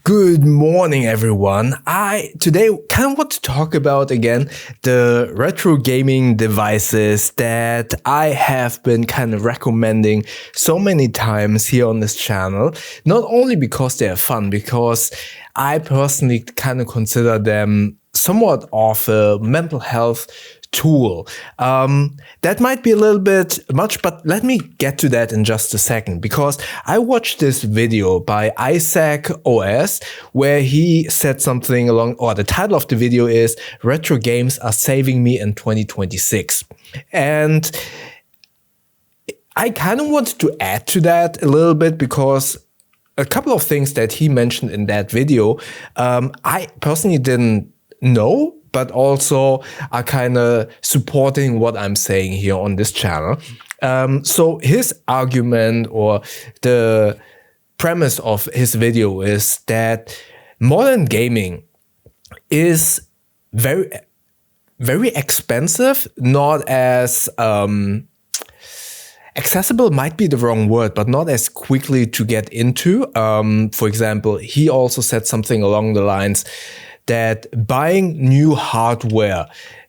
Good morning, everyone. I today kind of want to talk about again the retro gaming devices that I have been kind of recommending so many times here on this channel. Not only because they are fun, because I personally kind of consider them somewhat of a mental health tool. That might be a little bit much, but let me get to that in just a second, because I watched this video by Isaac OS where he said something along, or the title of the video is "Retro Games Are Saving Me in 2026." And I kind of wanted to add to that a little bit, because a couple of things that he mentioned in that video, I personally didn't know, but also are kind of supporting what I'm saying here on this channel. So his argument, or the premise of his video, is that modern gaming is very, very expensive, not as accessible might be the wrong word, but not as quickly to get into. For example, he also said something along the lines that buying new hardware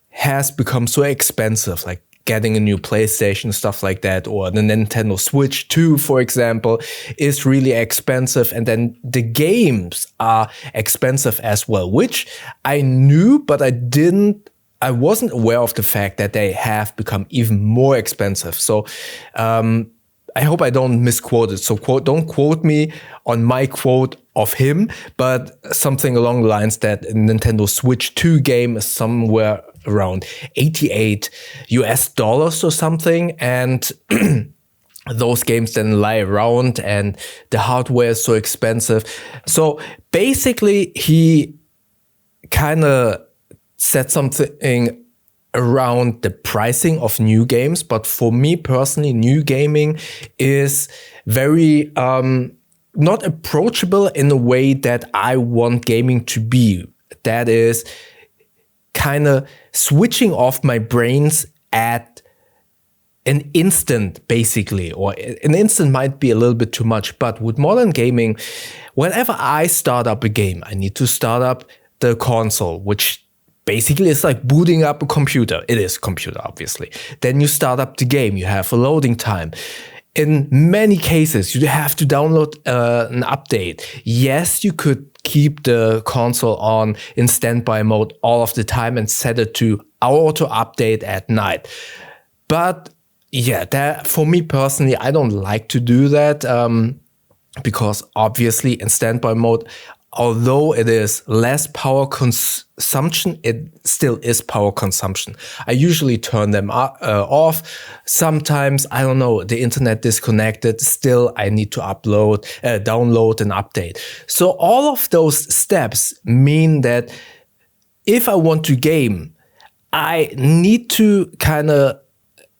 has become so expensive, like getting a new PlayStation, stuff like that, or the Nintendo Switch 2, for example, is really expensive. And then the games are expensive as well, which I knew, but I wasn't aware of the fact that they have become even more expensive. So, I hope I don't misquote it. So don't quote me on my quote of him, but something along the lines that a Nintendo Switch 2 game is somewhere around $88 or something. And those games then lie around and the hardware is so expensive. So basically he kind of said something around the pricing of new games. But for me personally, new gaming is very not approachable in a way that I want gaming to be. That is kind of switching off my brains at an instant, basically, or an instant might be a little bit too much. But with modern gaming, whenever I start up a game, I need to start up the console, which basically, it's like booting up a computer. It is a computer, obviously. Then you start up the game. You have a loading time. In many cases, you have to download an update. Yes, you could keep the console on in standby mode all of the time and set it to auto update at night. But yeah, that for me personally, I don't like to do that because obviously in standby mode, although it is less power consumption, it still is power consumption. I usually turn them off. Sometimes, I don't know, the internet disconnected. Still, I need to download and update. So all of those steps mean that if I want to game, I need to kind of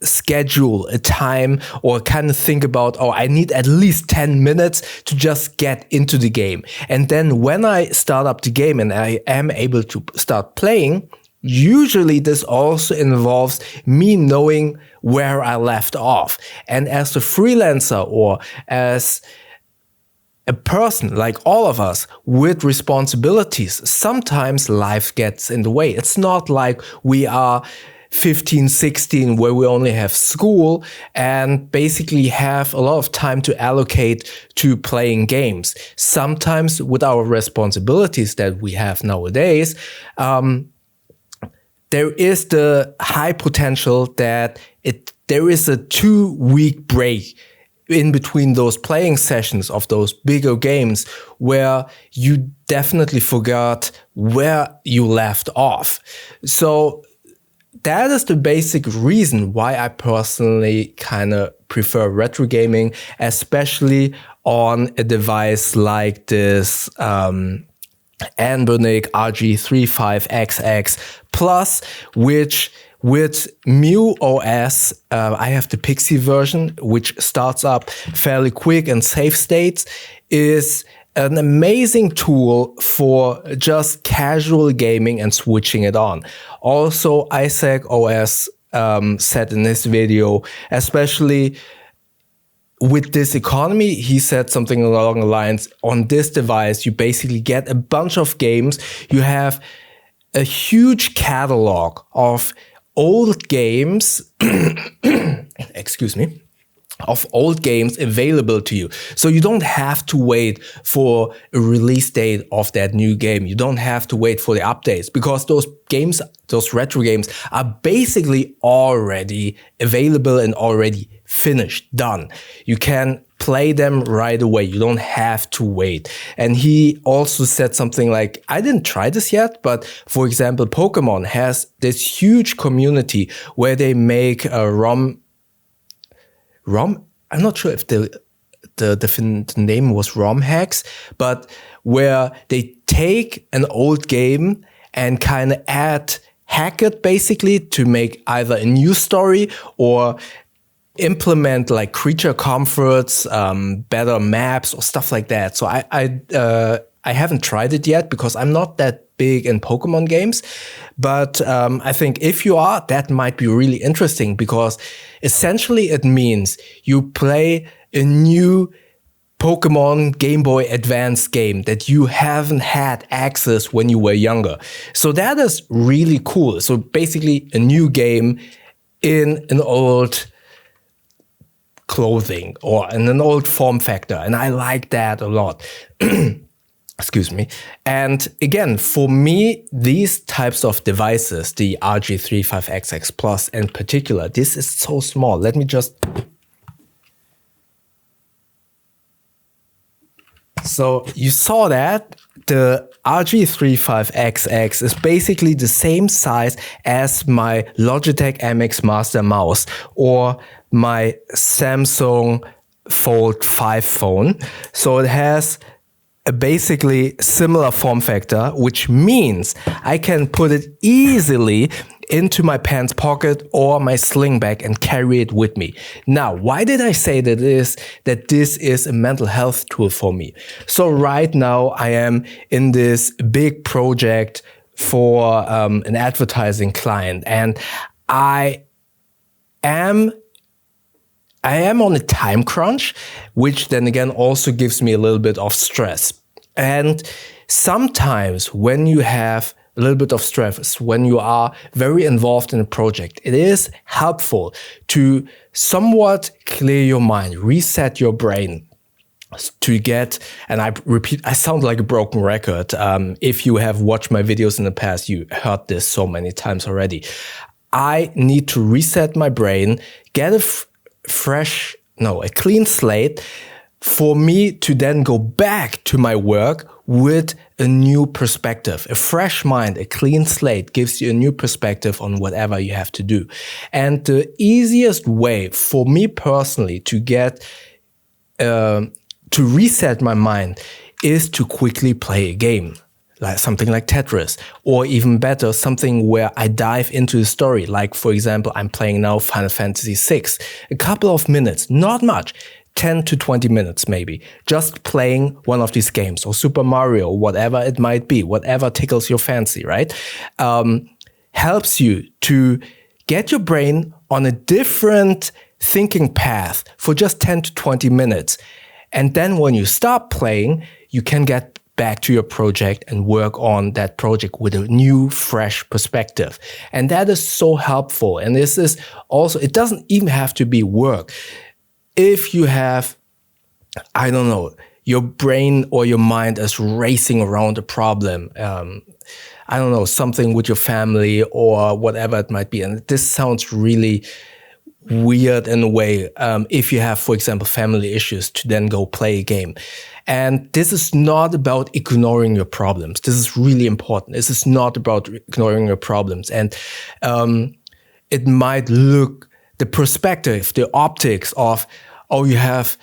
schedule a time, or kind of think about, oh, I need at least 10 minutes to just get into the game. And then when I start up the game and I am able to start playing, usually this also involves me knowing where I left off. And as a freelancer, or as a person like all of us with responsibilities, sometimes life gets in the way. It's not like we are 15, 16, where we only have school and basically have a lot of time to allocate to playing games. Sometimes with our responsibilities that we have nowadays, there is the high potential that there is a 2-week break in between those playing sessions of those bigger games where you definitely forgot where you left off. So that is the basic reason why I personally kind of prefer retro gaming, especially on a device like this Anbernic RG35XX Plus, which with MuOS, I have the Pixie version, which starts up fairly quick and save states, is an amazing tool for just casual gaming and switching it on. Also, Isaac OS said in this video, especially with this economy, he said something along the lines, on this device, you basically get a bunch of games. You have a huge catalog of old games, excuse me, of old games available to you. So you don't have to wait for a release date of that new game. You don't have to wait for the updates, because those games, those retro games, are basically already available and already finished, done. You can play them right away. You don't have to wait. And he also said something like, I didn't try this yet, but for example, Pokemon has this huge community where they make a ROM, I'm not sure if the name was Rom Hacks, but where they take an old game and kind of hack it basically to make either a new story or implement like creature comforts, better maps or stuff like that. So I haven't tried it yet because I'm not that big in Pokemon games, but I think if you are, that might be really interesting, because essentially it means you play a new Pokemon Game Boy Advance game that you haven't had access when you were younger. So that is really cool. So basically a new game in an old clothing or in an old form factor. And I like that a lot. Excuse me. And again, for me, these types of devices, the RG35XX Plus in particular, this is so small. Let me just... So you saw that the RG35XX is basically the same size as my Logitech MX Master mouse or my Samsung Fold 5 phone. So it has a basically similar form factor, which means I can put it easily into my pants pocket or my sling bag and carry it with me. Now, why did I say that this is a mental health tool for me? So right now I am in this big project for an advertising client, and I am on a time crunch, which then again also gives me a little bit of stress. And sometimes when you have a little bit of stress, when you are very involved in a project, it is helpful to somewhat clear your mind, reset your brain to get, and I repeat, I sound like a broken record. If you have watched my videos in the past, you heard this so many times already. I need to reset my brain, get a clean slate for me to then go back to my work with a new perspective. A fresh mind, a clean slate gives you a new perspective on whatever you have to do. And the easiest way for me personally to get, to reset my mind is to quickly play a game. Like something like Tetris, or even better, something where I dive into the story. Like, for example, I'm playing now Final Fantasy VI. A couple of minutes, not much, 10 to 20 minutes maybe, just playing one of these games, or Super Mario, whatever it might be, whatever tickles your fancy, right? Helps you to get your brain on a different thinking path for just 10 to 20 minutes. And then when you stop playing, you can get back to your project and work on that project with a new, fresh perspective. And that is so helpful. And this is also, it doesn't even have to be work. If you have, I don't know, your brain or your mind is racing around a problem, I don't know, something with your family or whatever it might be. And this sounds really weird in a way, if you have, for example, family issues, to then go play a game. And this is not about ignoring your problems. This is really important. This is not about ignoring your problems. And it might look, the perspective, the optics of, oh, you have,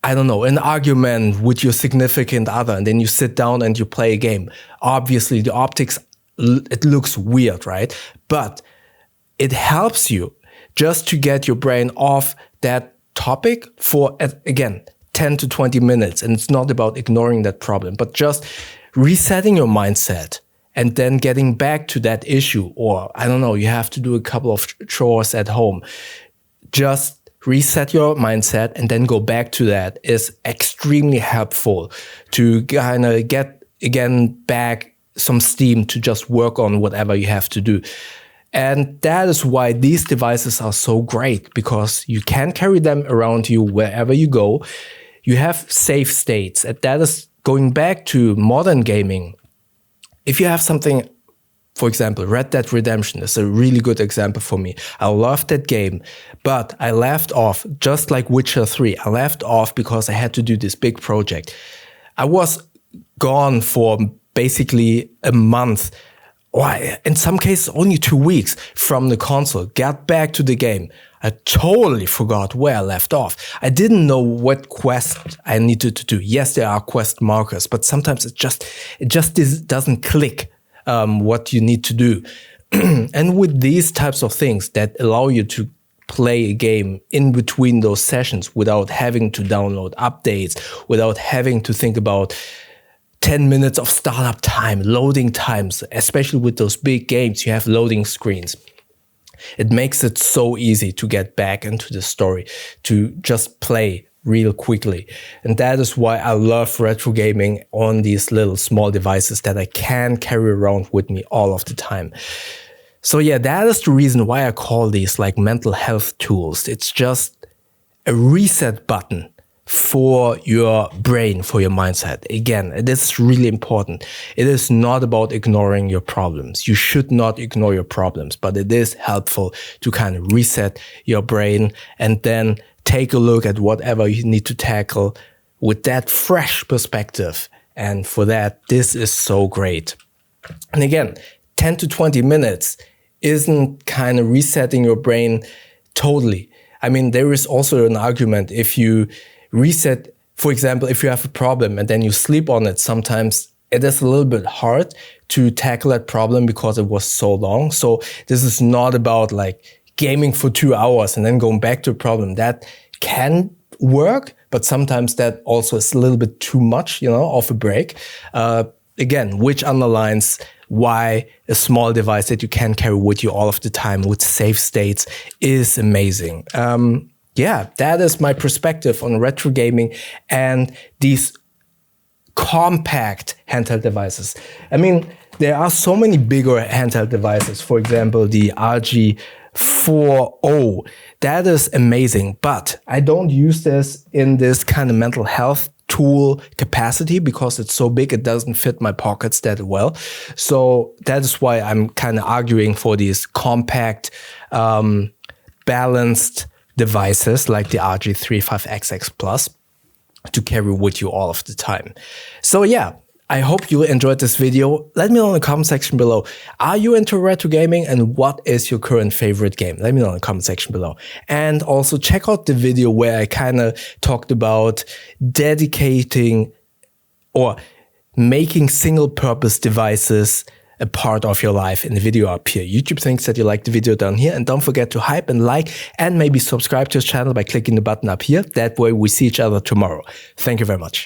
I don't know, an argument with your significant other, and then you sit down and you play a game. Obviously, the optics, it looks weird, right? But it helps you just to get your brain off that topic for, again, 10 to 20 minutes. And it's not about ignoring that problem, but just resetting your mindset and then getting back to that issue. Or, I don't know, you have to do a couple of chores at home. Just reset your mindset, and then go back to that is extremely helpful to kind of get, again, back some steam to just work on whatever you have to do. And that is why these devices are so great, because you can carry them around you wherever you go. You have save states, and that is going back to modern gaming. If you have something, for example, Red Dead Redemption is a really good example for me. I love that game, but I left off, just like Witcher 3, I left off because I had to do this big project. I was gone for basically a month, or in some cases only 2 weeks from the console, got back to the game. I totally forgot where I left off. I didn't know what quest I needed to do. Yes, there are quest markers, but sometimes it just doesn't click what you need to do. And with these types of things that allow you to play a game in between those sessions without having to download updates, without having to think about 10 minutes of startup time, loading times, especially with those big games, you have loading screens. It makes it so easy to get back into the story, to just play real quickly. And that is why I love retro gaming on these little small devices that I can carry around with me all of the time. So yeah, that is the reason why I call these like mental health tools. It's just a reset button for your brain, for your mindset. Again, it is really important. It is not about ignoring your problems. You should not ignore your problems, but it is helpful to kind of reset your brain and then take a look at whatever you need to tackle with that fresh perspective. And for that, this is so great. And again, 10 to 20 minutes isn't kind of resetting your brain totally. I mean, there is also an argument if you reset, for example, if you have a problem and then you sleep on it, sometimes it is a little bit hard to tackle that problem because it was so long. So this is not about like gaming for 2 hours and then going back to a problem. That can work, but sometimes that also is a little bit too much, of a break. Again, which underlines why a small device that you can carry with you all of the time with save states is amazing. Yeah, that is my perspective on retro gaming and these compact handheld devices. I mean, there are so many bigger handheld devices. For example, the RG40. That is amazing, but I don't use this in this kind of mental health tool capacity because it's so big, it doesn't fit my pockets that well. So that is why I'm kind of arguing for these compact, balanced devices like the RG35XX Plus to carry with you all of the time. So yeah, I hope you enjoyed this video. Let me know in the comment section below. Are you into retro gaming and what is your current favorite game? Let me know in the comment section below. And also check out the video where I kind of talked about dedicating or making single purpose devices a part of your life in the video up here. YouTube thinks that you like the video down here, and don't forget to hype and like and maybe subscribe to his channel by clicking the button up here. That way we see each other tomorrow. Thank you very much.